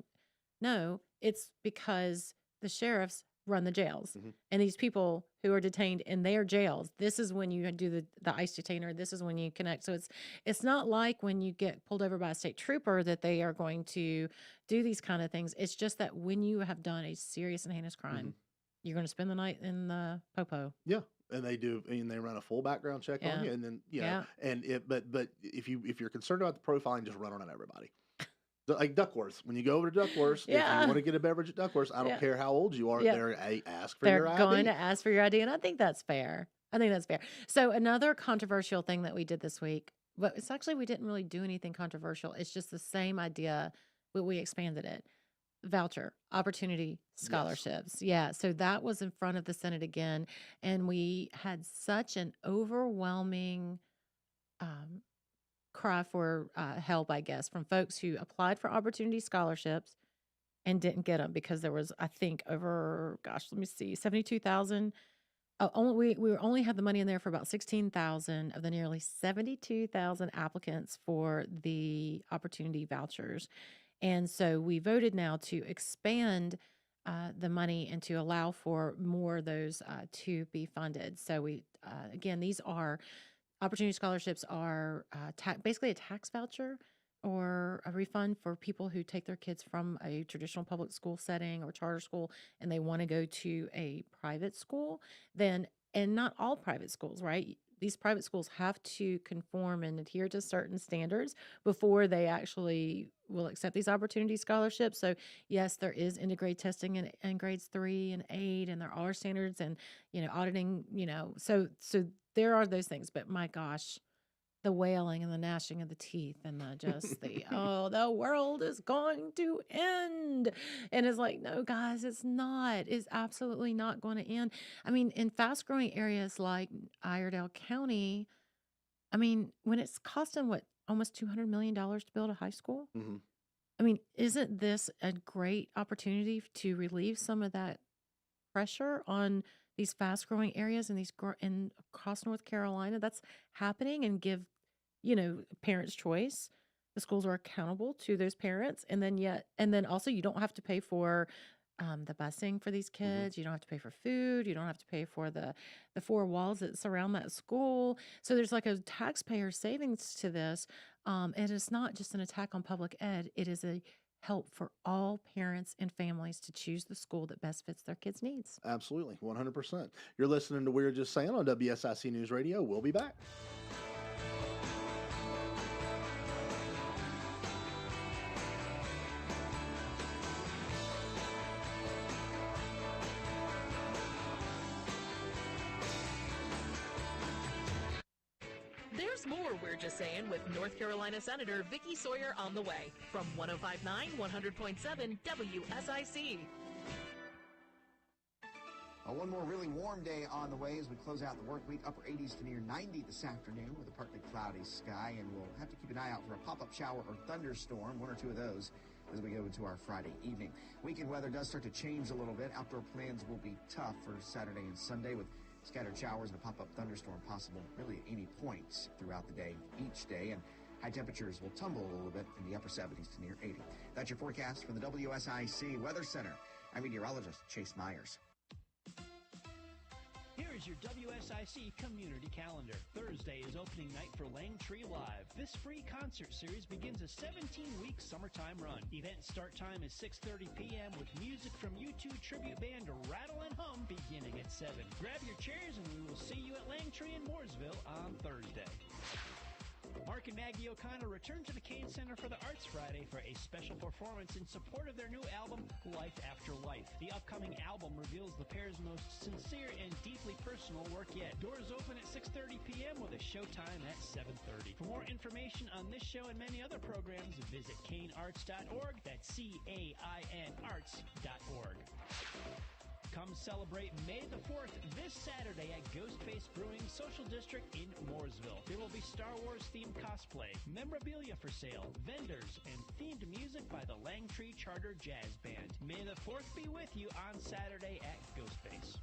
no, it's because the sheriffs run the jails. And these people who are detained in their jails, this is when you do the ICE detainer. This is when you connect. So it's not like when you get pulled over by a state trooper that they are going to do these kind of things. It's just that when you have done a serious and heinous crime, you're going to spend the night in the popo. Yeah. And they do, and they run a full background check on Yeah. you, and then Yeah. but if you're concerned about the profiling, just run on everybody. So, like Duckworth, when you go over to Duckworth, if you Yeah. want to get a beverage at Duckworth, I don't Yeah. care how old you are, Yeah. they're ask for They're your ID. going to ask for your ID, and I think that's fair. So another controversial thing that we did this week, but it's actually, we didn't really do anything controversial. It's just the same idea, but we expanded it. Voucher, opportunity scholarships. Yeah. So that was in front of the Senate again. And we had such an overwhelming cry for help, I guess, from folks who applied for opportunity scholarships and didn't get them because there was, I think, over, 72,000. We only had the money in there for about 16,000 of the nearly 72,000 applicants for the opportunity vouchers. And so we voted now to expand the money and to allow for more of those to be funded. So we, again, these are opportunity scholarships are basically a tax voucher or a refund for people who take their kids from a traditional public school setting or charter school and they want to go to a private school. And not all private schools, right? These private schools have to conform and adhere to certain standards before they actually will accept these opportunity scholarships. So yes, there is integrated testing in grades 3 and 8, and there are standards and, auditing, so there are those things, but my gosh, the wailing and the gnashing of the teeth and the world is going to end. And it's like, no, guys, it's not. It's absolutely not going to end. I mean, in fast growing areas like Iredell County, I mean, when it's costing almost $200 million to build a high school? I mean, isn't this a great opportunity to relieve some of that pressure on these fast growing areas and in across North Carolina that's happening, and give, parents choice? The schools are accountable to those parents. And then also you don't have to pay for the busing for these kids. You don't have to pay for food. You don't have to pay for the 4 walls that surround that school. So there's like a taxpayer savings to this. And it's not just an attack on public ed. It is a help for all parents and families to choose the school that best fits their kids' needs. Absolutely, 100%. You're listening to We're Just Saying on WSIC News Radio. We'll be back. There's more We're Just Saying with North Carolina Senator Vicky Sawyer on the way from 105.9, 100.7 WSIC. One more really warm day on the way as we close out the work week. Upper 80s to near 90 this afternoon with a partly cloudy sky, and we'll have to keep an eye out for a pop-up shower or thunderstorm, 1 or 2 of those, as we go into our Friday evening. Weekend weather does start to change a little bit. Outdoor plans will be tough for Saturday and Sunday with Scattered showers and a pop-up thunderstorm possible really at any point throughout the day, each day, and high temperatures will tumble a little bit in the upper 70s to near 80. That's your forecast from the WSIC Weather Center. I'm meteorologist Chase Myers. Here is your WSIC community calendar. Thursday is opening night for Langtree Live. This free concert series begins a 17-week summertime run. Event start time is 6:30 p.m. with music from U2 tribute band Rattle and Hum beginning at 7. Grab your chairs and we will see you at Langtree in Mooresville on Thursday. Mark and Maggie O'Connor return to the Kane Center for the Arts Friday for a special performance in support of their new album, Life After Life. The upcoming album reveals the pair's most sincere and deeply personal work yet. Doors open at 6:30 p.m. with a showtime at 7:30. For more information on this show and many other programs, visit canearts.org. That's CAINarts.org. Come celebrate May the 4th this Saturday at Ghostface Brewing Social District in Mooresville. There will be Star Wars-themed cosplay, memorabilia for sale, vendors, and themed music by the Langtree Charter Jazz Band. May the 4th be with you on Saturday at Ghostface.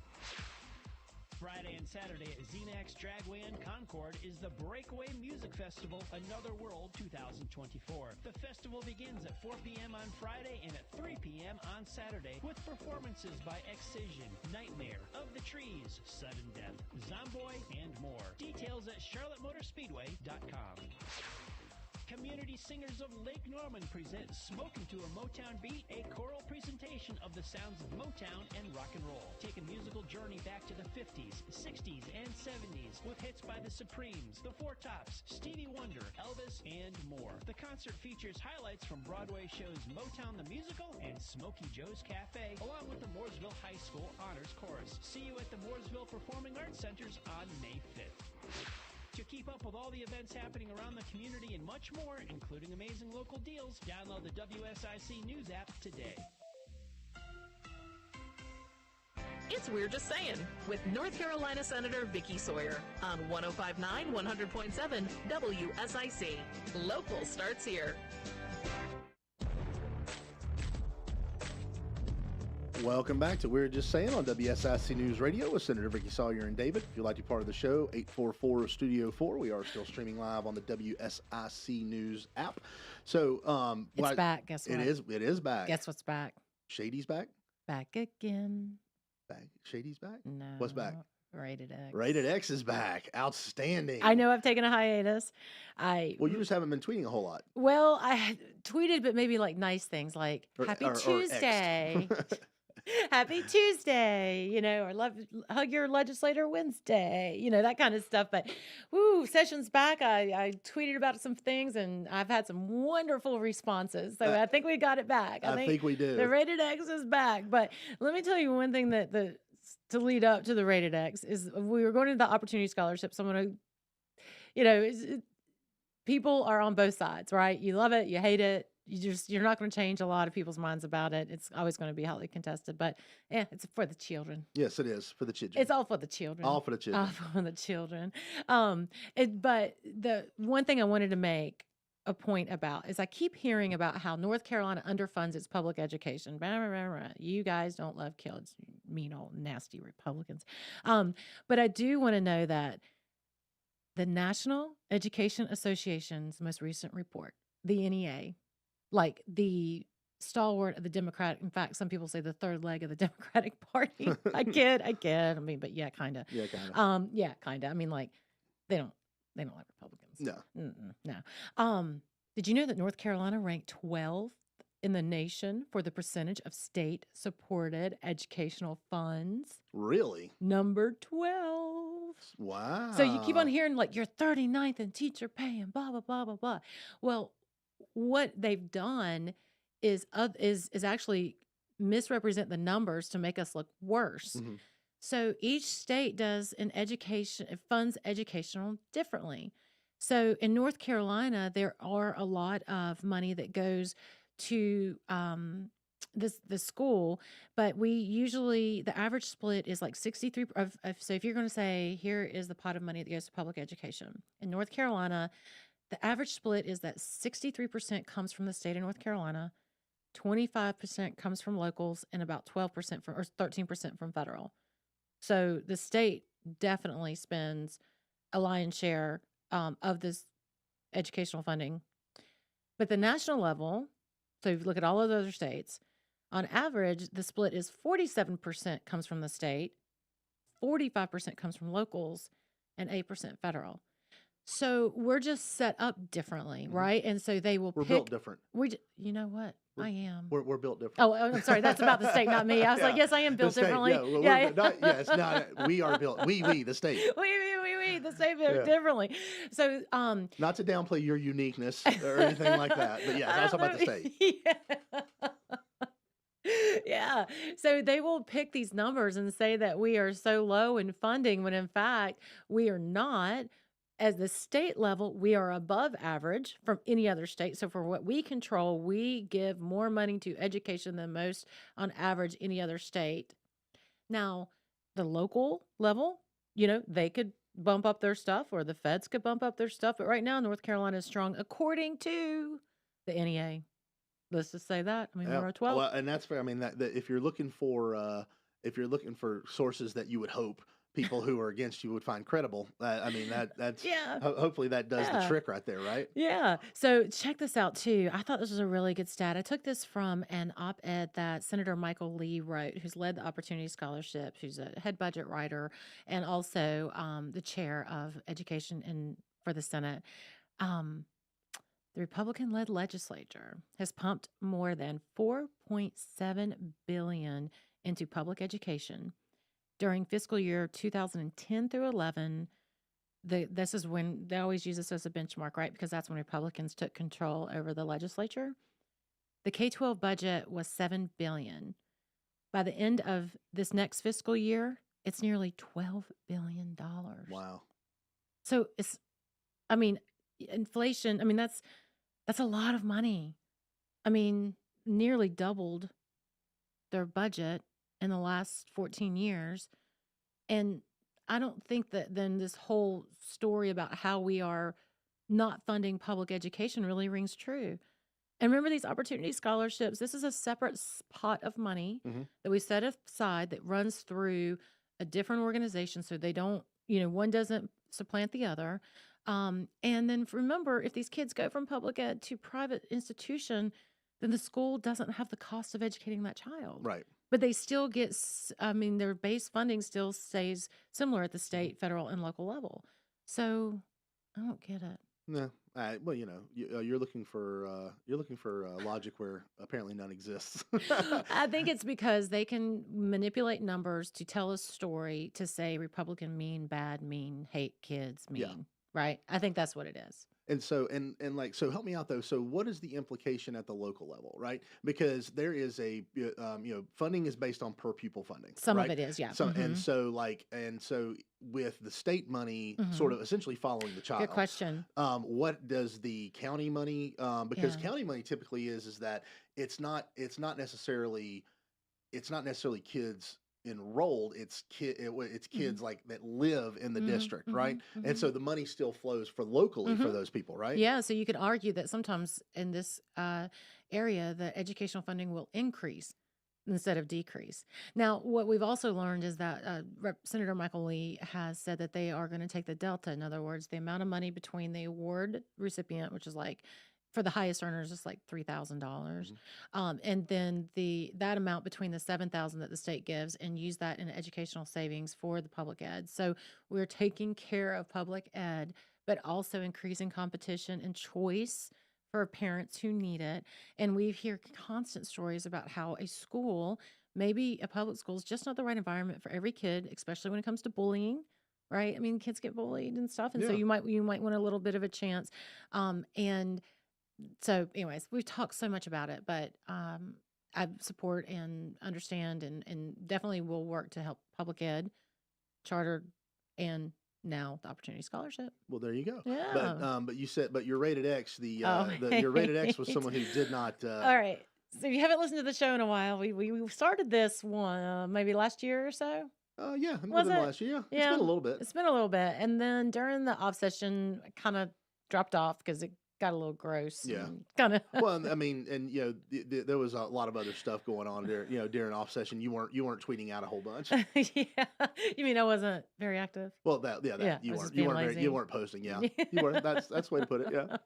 Friday and Saturday at Xenax Dragway in Concord is the Breakaway Music Festival Another World 2024. The festival begins at 4 p.m. on Friday and at 3 p.m. on Saturday with performances by Excision, Nightmare, Of the Trees, Sudden Death, Zomboy, and more. Details at charlottemotorspeedway.com. Community Singers of Lake Norman present Smokin' to a Motown Beat, a choral presentation of the sounds of Motown and rock and roll. Take a musical journey back to the 50s, 60s, and 70s with hits by the Supremes, the Four Tops, Stevie Wonder, Elvis, and more. The concert features highlights from Broadway shows Motown the Musical and Smokey Joe's Cafe, along with the Mooresville High School Honors Chorus. See you at the Mooresville Performing Arts Centers on May 5th. To keep up with all the events happening around the community and much more, including amazing local deals, download the WSIC News app today. It's We're Just Saying with North Carolina Senator Vicky Sawyer on 105.9 100.7 WSIC. Local starts here. Welcome back to We're Just Saying on WSIC News Radio with Senator Vicky Sawyer and David. If you'd like to be part of the show, 844 Studio 4. We are still streaming live on the WSIC News app. So, it's back. Guess what? It is back. Guess what's back? Shady's back. Back again. Back. Shady's back. No. What's back? Rated X. Rated X is back. Outstanding. I know I've taken a hiatus. Well, you just haven't been tweeting a whole lot. Well, I tweeted, but maybe like nice things like Happy Tuesday. Happy Tuesday, or hug your legislator Wednesday, that kind of stuff. But, session's back. I tweeted about some things, and I've had some wonderful responses. So I think we got it back. I think we do. The Rated X is back. But let me tell you one thing to lead up to the Rated X is we were going to the Opportunity Scholarship. So I'm going to, people are on both sides, right? You love it, you hate it. You're not going to change a lot of people's minds about it. It's always going to be hotly contested, but it's for the children. Yes, it is for the children. It's all for the children. All for the children. All for the children. But the one thing I wanted to make a point about is I keep hearing about how North Carolina underfunds its public education. Blah, blah, blah, blah. You guys don't love kids, mean old nasty Republicans. But I do want to know that the National Education Association's most recent report, the NEA, like the stalwart of the Democratic, in fact, some people say the third leg of the Democratic Party. I kid. I mean, but yeah, kind of. Yeah, kind of. Yeah, kind of. I mean, like they don't like Republicans. No. No. Did you know that North Carolina ranked 12th in the nation for the percentage of state-supported educational funds? Really? Number 12. Wow. So you keep on hearing like you're 39th in teacher pay and blah blah blah blah blah. Well, what they've done is actually misrepresent the numbers to make us look worse. Mm-hmm. So each state does it funds educational differently. So in North Carolina, there are a lot of money that goes to the school, but the average split is like 63 so if you're going to say here is the pot of money that goes to public education in North Carolina, the average split is that 63% comes from the state of North Carolina, 25% comes from locals, and about 12% or 13% from federal. So the state definitely spends a lion's share of this educational funding. But the national level, so if you look at all of the other states, on average, the split is 47% comes from the state, 45% comes from locals, and 8% federal. So we're just set up differently, right? And so they will We're pick. built different. You know what? I am. We're built different. Oh, I'm sorry. That's about the state, not me. I was like, yes, I am The built state, differently. yeah. Well, Yeah. It's not. We are built. We, the state. We, the state built Yeah. differently. So, Not to downplay your uniqueness or anything like that, but yeah, I was talking about the state. Yeah. So they will pick these numbers and say that we are so low in funding when in fact we are not. As the state level, we are above average from any other state. So for what we control, we give more money to education than most on average any other state. Now, the local level, they could bump up their stuff or the feds could bump up their stuff. But right now, North Carolina is strong according to the NEA. Let's just say that. I mean, we're a 12. Well, and that's fair. I mean, that if you're looking for sources that you would hope people who are against you would find credible, I mean that's Yeah. hopefully that does the Yeah. trick right there, right? Yeah. So check this out too. I thought this was a really good stat. I took this from an op-ed that Senator Michael Lee wrote, who's led the Opportunity Scholarship, who's a head budget writer, and also the chair of education for the Senate. The Republican-led legislature has pumped more than $4.7 billion into public education during fiscal year 2010 through 11. This is when they always use this as a benchmark, right? Because that's when Republicans took control over the legislature. The K-12 budget was $7 billion. By the end of this next fiscal year, it's nearly $12 billion. Wow. So inflation, that's a lot of money. Nearly doubled their budget in the last 14 years. And I don't think that then this whole story about how we are not funding public education really rings true. And remember these opportunity scholarships, this is a separate pot of money that we set aside that runs through a different organization so they don't, one doesn't supplant the other. And then remember, if these kids go from public ed to private institution, then the school doesn't have the cost of educating that child. Right. But they still get, their base funding still stays similar at the state, federal, and local level. So I don't get it. No. Well, you're looking for logic where apparently none exists. I think it's because they can manipulate numbers to tell a story to say Republican mean, bad, mean, hate kids, mean. Yeah. Right? I think that's what it is. And so, so help me out though. So what is the implication at the local level, right? Because there is funding is based on per pupil funding. Some right? of it is, yeah. So, and so with the state money sort of essentially following the child. Good question. What does the county money, because county money typically is that it's not necessarily kids enrolled, it's kids like that live in the district, right? And so the money still flows for locally for those people, right? Yeah, so you could argue that sometimes in this area the educational funding will increase instead of decrease. Now, what we've also learned is that Senator Michael Lee has said that they are going to take the delta. In other words, the amount of money between the award recipient, which is like for the highest earners, it's like $3,000, and then that amount between the $7,000 that the state gives, and use that in educational savings for the public ed. So we're taking care of public ed, but also increasing competition and choice for parents who need it. And we hear constant stories about how a school, maybe a public school, is just not the right environment for every kid, especially when it comes to bullying. Right? Kids get bullied and stuff, and so you might want a little bit of a chance, and so anyways, we've talked so much about it, but I support and understand and definitely will work to help public ed, charter, and now the Opportunity Scholarship. Well, there you go. Yeah. But your rated X, your rated X was someone who did not. All right. So if you haven't listened to the show in a while, we started this one maybe last year or so. Yeah, Was it? last year. Yeah, it's been a little bit. It's been a little bit, and then during the off session, I kind of dropped off because it got a little gross. Yeah. Kind of. Well, I mean, and there was a lot of other stuff going on there. During off session, you weren't tweeting out a whole bunch. Yeah. You mean I wasn't very active? Well, that Yeah, I you was weren't just being lazy. you weren't posting. Yeah, you were. That's the way to put it. Yeah.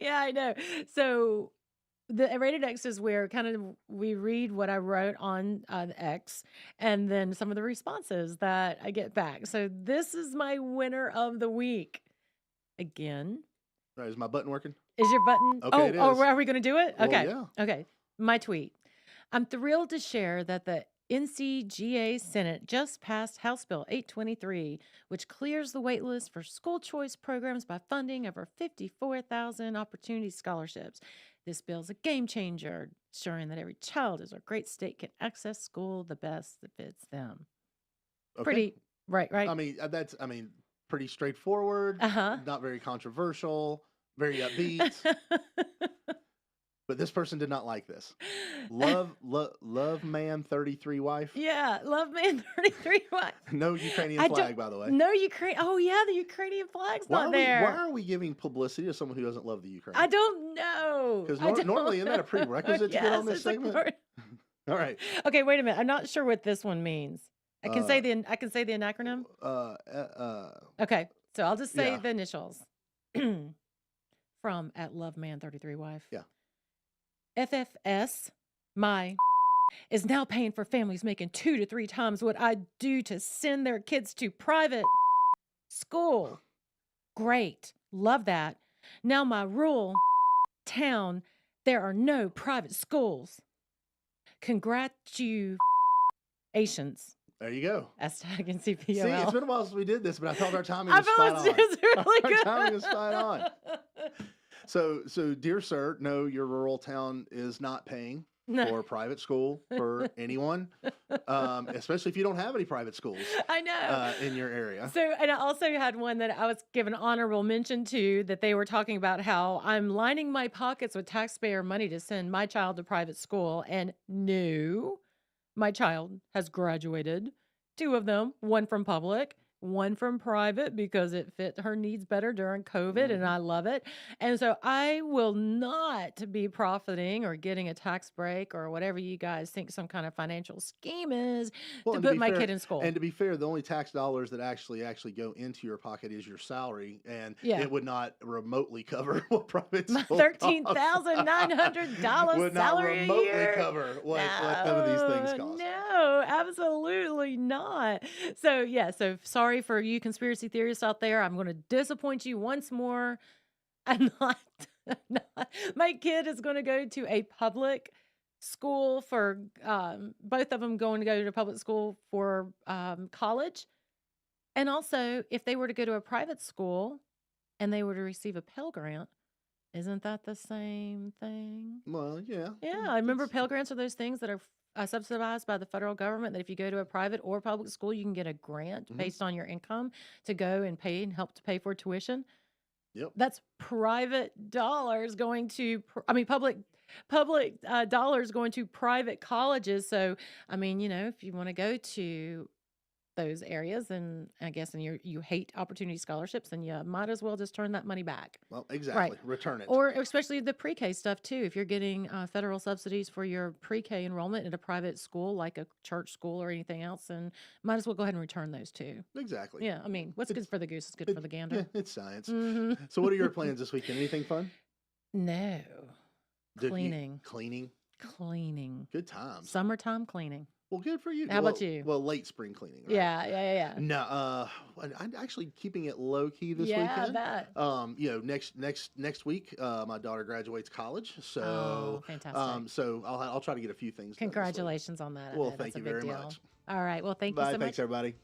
Yeah, I know. So the Rated X is where kind of we read what I wrote on the X and then some of the responses that I get back. So this is my winner of the week. Again, Right, is my button working? is your button? Okay, it is. Are we going to do it? Well, Okay. yeah. Okay. My tweet. I'm thrilled to share that the NCGA Senate just passed House Bill 823, which clears the wait list for school choice programs by funding over 54,000 opportunity scholarships. This bill is a game changer, ensuring that every child in our great state can access school the best that fits them. Okay. Pretty, right? I mean, pretty straightforward. Uh-huh. Not very controversial. Very upbeat. But this person did not like this. Love man 33 wife. Yeah, love man 33 wife. No Ukrainian I flag, don't- by the way. No Ukraine. Oh yeah, the Ukrainian flag's not there. Why are we giving publicity to someone who doesn't love the Ukraine? I don't know. Because I don't normally isn't that a prerequisite to get on Yes, this it's a segment? All right. Okay, wait a minute. I'm not sure what this one means. I can say the acronym. Okay, so I'll just say Yeah. the initials. From at loveman33 wife. Yeah. FFS, my is now paying for families making 2 to 3 times what I do to send their kids to private school. Great. Love that. Now my rural town, there are no private schools. Congratulations. There you go. Hashtag NCPOL. See, it's been a while since we did this, but I felt our timing I was felt spot on. it's really Our good. timing was spot on. So, dear sir, no, your rural town is not paying No. for private school for anyone, especially if you don't have any private schools I know. in your area. So, and I also had one that I was given honorable mention to that they were talking about how I'm lining my pockets with taxpayer money to send my child to private school. And no, my child has graduated. 2 of them, one from public, one from private because it fit her needs better during COVID, and I love it. And so I will not be profiting or getting a tax break or whatever you guys think some kind of financial scheme is to and put be my fair- kid in school. And to be fair, the only tax dollars that actually go into your pocket is your salary, and Yeah. it would not remotely cover what private My school $13,900 would not salary a remotely year. cover what some of these things cost. No, absolutely not. So yeah, so sorry for you conspiracy theorists out there. I'm going to disappoint you once more. I'm not. My kid is going to go to a public school for both of them going to go to public school for college. And also, if they were to go to a private school and they were to receive a Pell Grant, isn't that the same thing? Well, yeah. Yeah, I remember Pell Grants are those things that are subsidized by the federal government, that if you go to a private or public school, you can get a grant based on your income to go and pay and help to pay for tuition. Yep. That's private dollars going to, public dollars going to private colleges. So, I mean, if you want to go to those areas, and I guess, and you hate opportunity scholarships, then you might as well just turn that money back. Well, exactly. Right. Return it. Or especially the pre-K stuff too. If you're getting federal subsidies for your pre-K enrollment at a private school, like a church school or anything else, then might as well go ahead and return those too. Exactly. Yeah, I mean, what's good for the goose is good for the gander. Yeah, it's science. Mhm. So, what are your plans this weekend? Anything fun? No. Did you- Cleaning. Cleaning. Good times. Summertime cleaning. Well, good for you. How about you? Well, late spring cleaning. Right? Yeah. No, I'm actually keeping it low key this Yeah, I weekend. bet. Next week, my daughter graduates college, so Oh, fantastic. so I'll try to get a few things done this week. Congratulations on that. I Well, know thank that's a you big very deal. much. All right. Well, thank you Bye. so Thanks, much. everybody.